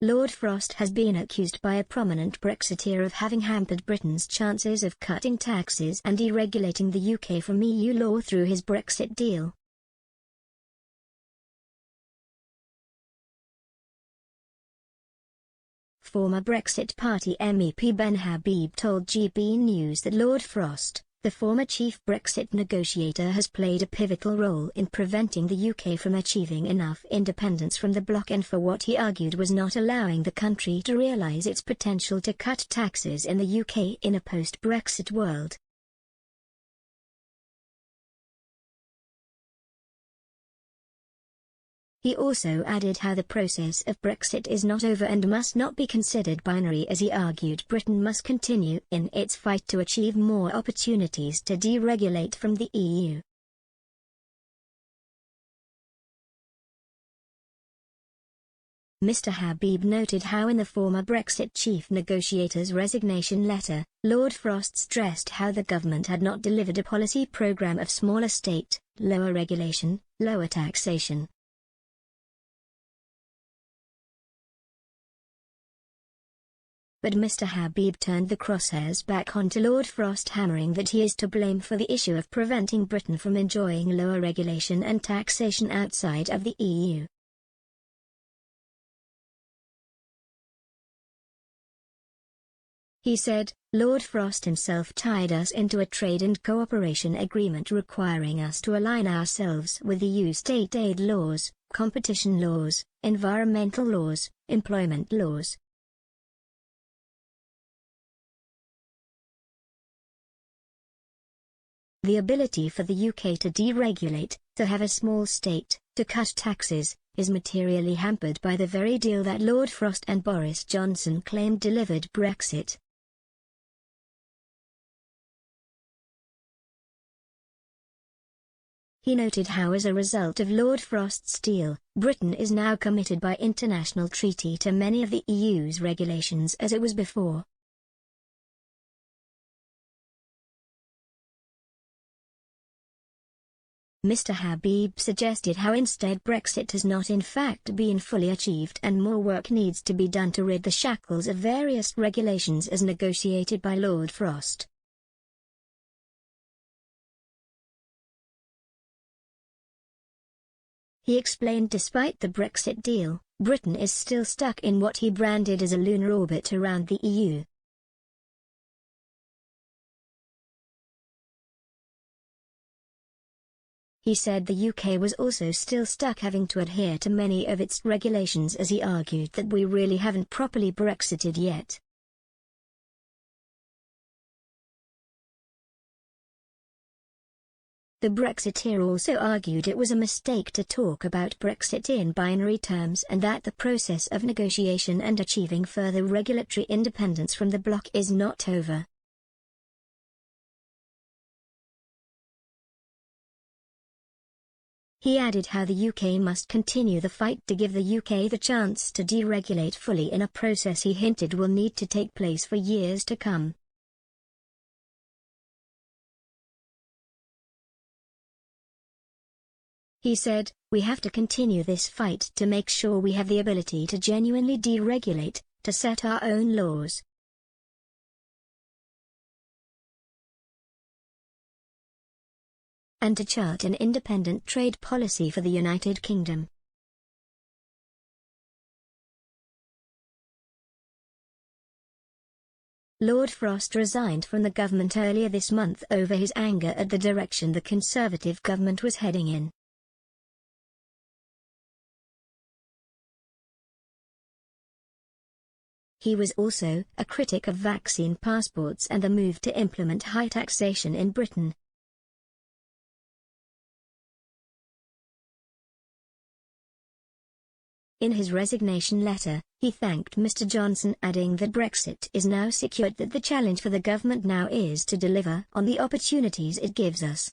Lord Frost has been accused by a prominent Brexiteer of having hampered Britain's chances of cutting taxes and deregulating the UK from EU law through his Brexit deal. Former Brexit Party MEP Ben Habib told GB News that Lord Frost, the former chief Brexit negotiator, has played a pivotal role in preventing the UK from achieving enough independence from the bloc and for what he argued was not allowing the country to realise its potential to cut taxes in the UK in a post-Brexit world. He also added how the process of Brexit is not over and must not be considered binary, as he argued Britain must continue in its fight to achieve more opportunities to deregulate from the EU. Mr Habib noted how in the former Brexit chief negotiator's resignation letter, Lord Frost stressed how the government had not delivered a policy programme of smaller state, lower regulation, lower taxation. But Mr Habib turned the crosshairs back onto Lord Frost, hammering that he is to blame for the issue of preventing Britain from enjoying lower regulation and taxation outside of the EU. He said, Lord Frost himself tied us into a trade and cooperation agreement requiring us to align ourselves with EU state aid laws, competition laws, environmental laws, employment laws. The ability for the UK to deregulate, to have a small state, to cut taxes, is materially hampered by the very deal that Lord Frost and Boris Johnson claimed delivered Brexit. He noted how as a result of Lord Frost's deal, Britain is now committed by international treaty to many of the EU's regulations as it was before. Mr Habib suggested how instead Brexit has not in fact been fully achieved and more work needs to be done to rid the shackles of various regulations as negotiated by Lord Frost. He explained despite the Brexit deal, Britain is still stuck in what he branded as a lunar orbit around the EU. He said the UK was also still stuck having to adhere to many of its regulations, as he argued that we really haven't properly Brexited yet. The Brexiteer also argued it was a mistake to talk about Brexit in binary terms and that the process of negotiation and achieving further regulatory independence from the bloc is not over. He added how the UK must continue the fight to give the UK the chance to deregulate fully in a process he hinted will need to take place for years to come. He said, we have to continue this fight to make sure we have the ability to genuinely deregulate, to set our own laws. And to chart an independent trade policy for the United Kingdom. Lord Frost resigned from the government earlier this month over his anger at the direction the Conservative government was heading in. He was also a critic of vaccine passports and the move to implement high taxation in Britain. In his resignation letter, he thanked Mr Johnson, adding that Brexit is now secured, that the challenge for the government now is to deliver on the opportunities it gives us.